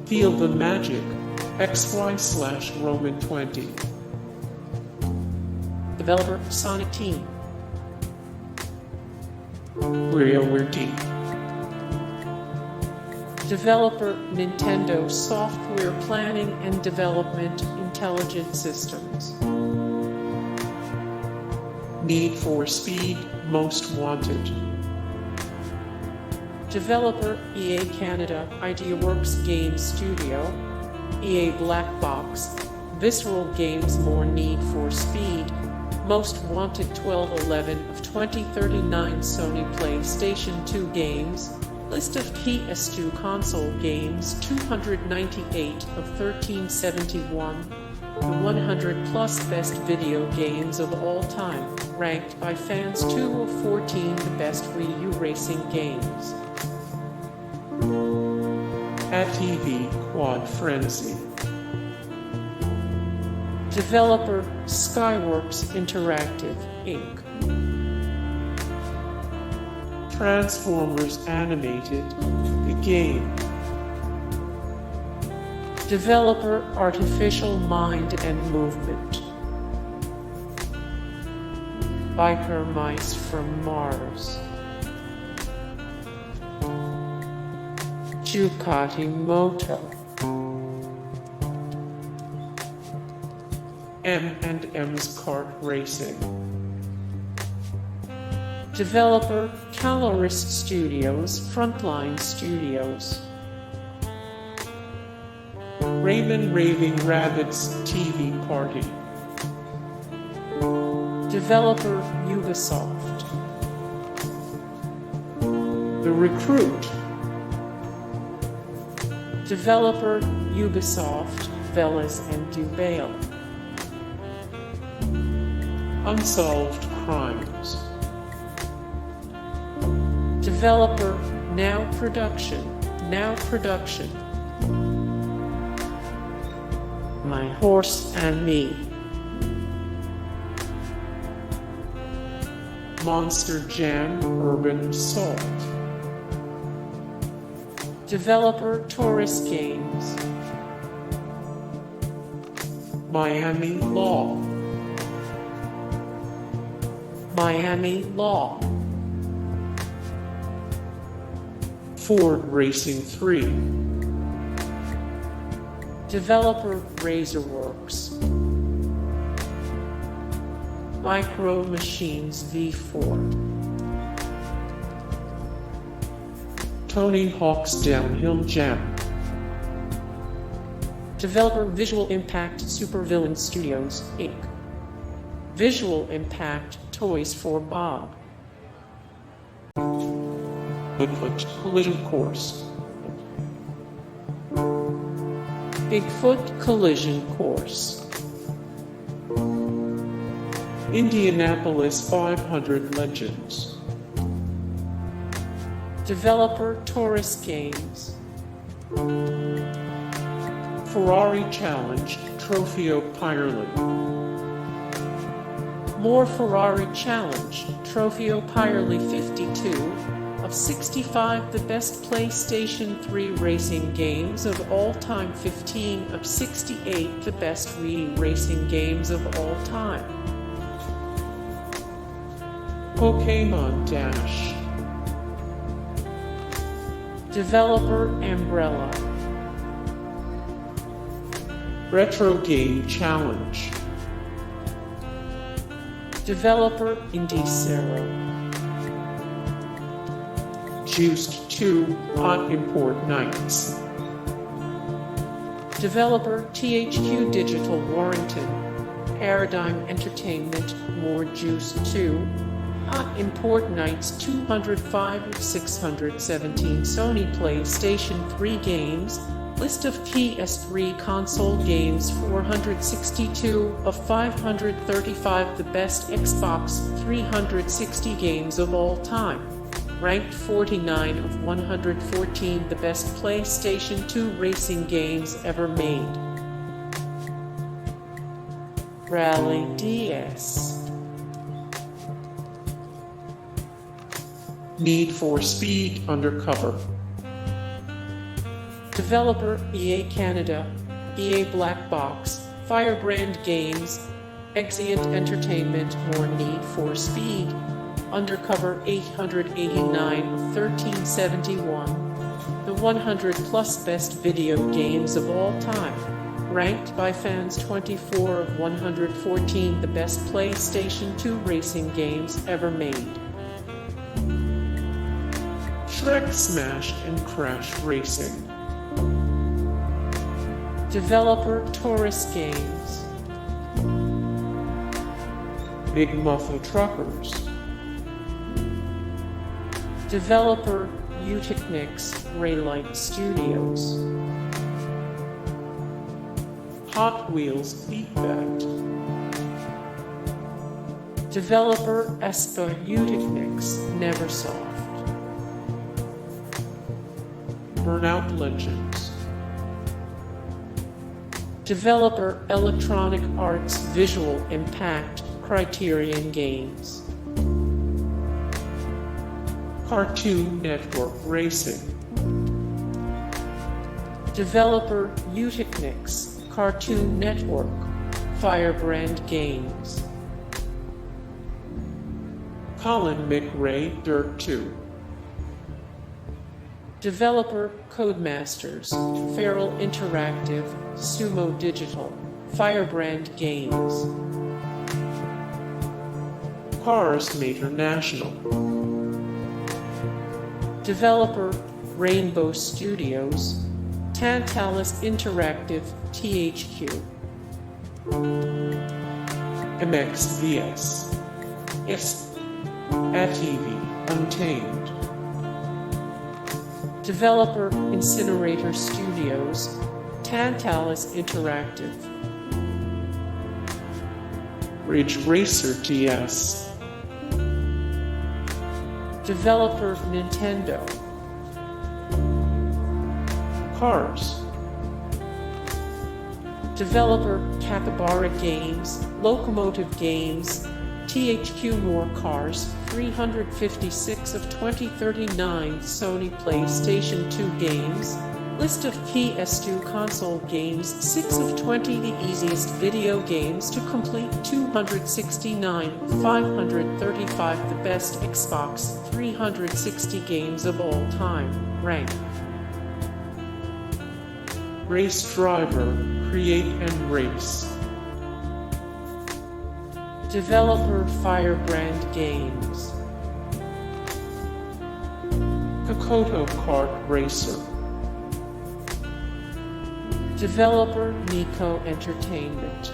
Feel the magic. XY/Roman20. Developer Sonic Team. WarioWare D.I.Y. Developer Nintendo Software Planning and Development Intelligent Systems. Need for Speed Most Wanted. Developer EA Canada IdeaWorks Game Studio. EA Black Box. Visceral Games More Need for Speed. Most Wanted 12/11 of 2039 Sony PlayStation 2 games. List of PS2 console games 298 of 1371. The 100 plus best video games of all time, ranked by fans 2 of 14 the best Wii U racing games. At TV Quad Frenzy. Developer Skyworks Interactive, Inc. Transformers Animated, the game. Developer Artificial Mind and Movement. Biker Mice from Mars. Ducati Moto. M&M's Kart Racing. Developer Calorist Studios, Frontline Studios. Rayman Raving Rabbids TV Party. Developer Ubisoft. The Recruit. Developer Ubisoft, Velas and Dubail. Unsolved Crimes. Developer Now Production. My Horse and Me. Monster Jam Urban Assault. Developer Taurus Games. Miami Law. Ford Racing 3. Developer Razorworks. Micro Machines V4. Tony Hawk's Downhill Jam. Developer Visual Impact Supervillain Studios, Inc. Visual Impact Toys for Bob. Bigfoot Collision Course. Bigfoot Collision Course. Indianapolis 500 Legends. Developer Taurus Games. Ferrari Challenge Trofeo Pirelli. More Ferrari Challenge Trofeo Pirelli 52 of 65 the best PlayStation 3 racing games of all time. 15 of 68 the best Wii racing games of all time. Pokmon Dash. Developer Umbrella. Retro Game Challenge. Developer Indie-Zero. Juiced 2 Hot Import Nights. Developer THQ Digital Warrington. Paradigm Entertainment. More Juice 2. Hot Import Nights 205 of 617 Sony PlayStation 3 games. List of PS3 console games 462 of 535 the best Xbox 360 games of all time. Ranked 49 of 114 the best PlayStation 2 racing games ever made. Rally DS. Need for Speed Undercover. Developer EA Canada, EA Black Box, Firebrand Games, Exient Entertainment, More Need for Speed, Undercover 889 1371, the 100 plus best video games of all time, ranked by fans 24 of 114 the best PlayStation 2 racing games ever made. Shrek Smash and Crash Racing. Developer Taurus Games. Big Mutha Truckers. Developer Uticnix Raylight Studios. Hot Wheels Beatbat. Developer Espa Uticnix Neversoft. Burnout Legends. Developer Electronic Arts Visual Impact Criterion Games. Cartoon Network Racing. Developer Uticnix Cartoon Network Firebrand Games. Colin McRae Dirt 2. Developer Codemasters Feral Interactive Sumo Digital Firebrand Games. Cars International. Developer Rainbow Studios Tantalus Interactive THQ. MXVS. ATV Untamed. Developer Incinerator Studios Tantalus Interactive. Ridge Racer DS. Developer Nintendo. Cars. Developer Capybara Games, Locomotive Games, THQ More Cars, 356 of 2039 Sony PlayStation 2 games, list of PS2 console games, 6 of 20 the easiest video games to complete, 269, 535 the best Xbox 360 games of all time, rank. Race Driver, Create and Race. Developer Firebrand Games. Cocoto Kart Racer. Developer Nico Entertainment.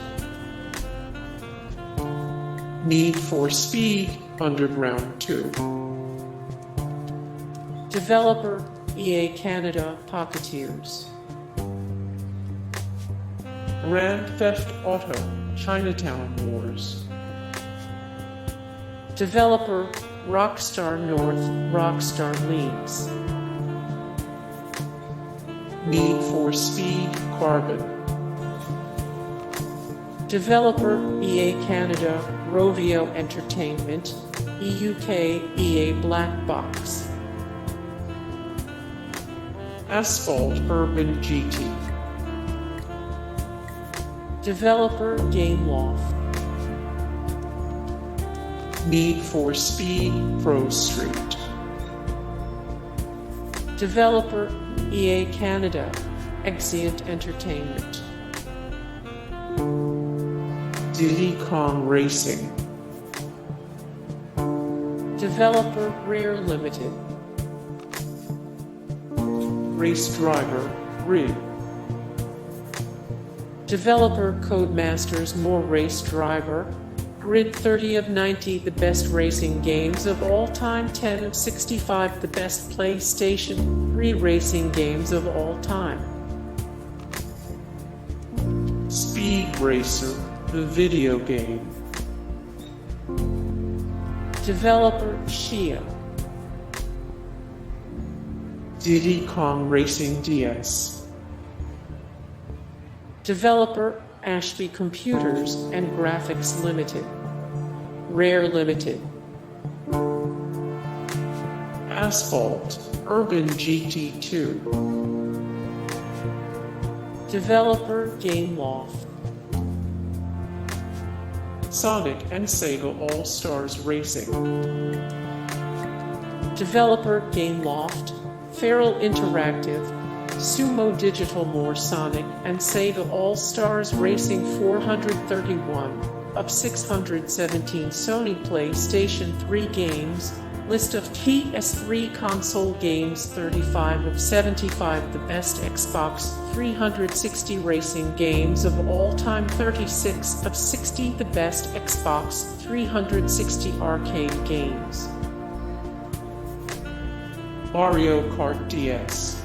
Need for Speed Underground 2. Developer EA Canada Pocketeers. Grand Theft Auto Chinatown Wars. Developer Rockstar North Rockstar Leagues. Need for Speed Carbon. Developer EA Canada Rovio Entertainment, EUK EA Black Box. Asphalt Urban GT. Developer GameLoft. Need for Speed ProStreet. Developer EA Canada Exient Entertainment. Diddy Kong Racing. Developer Rare Limited. Race Driver Rig. Developer Codemasters More Race Driver. Grid 30 of 90 the best racing games of all time, 10 of 65 the best PlayStation 3 racing games of all time. Speed Racer, the video game. Developer Shia. Diddy Kong Racing DS. Developer Ashby Computers and Graphics Limited. Rare Limited. Asphalt Urban GT2. Developer Gameloft. Sonic and Sega All-Stars Racing. Developer Gameloft. Feral Interactive. Sumo Digital. More Sonic and Sega All-Stars Racing 431 of 617 Sony PlayStation 3 games. List of PS3 console games 35 of 75 The best Xbox 360 racing games of all time 36 of 60 The best Xbox 360 arcade games. Mario Kart DS.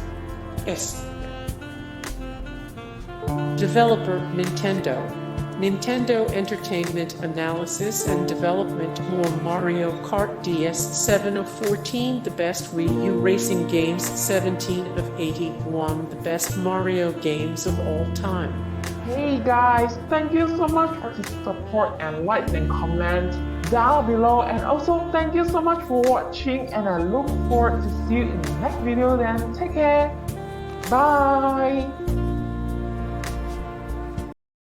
Developer Nintendo. Nintendo Entertainment Analysis and Development. More Mario Kart DS 7 of 14 The best Wii U racing games 17 of 81 The best Mario games of all time. Hey guys, thank you so much for the support and like and comment down below, and also thank you so much for watching, and I look forward to see you in the next video. Then take care, bye.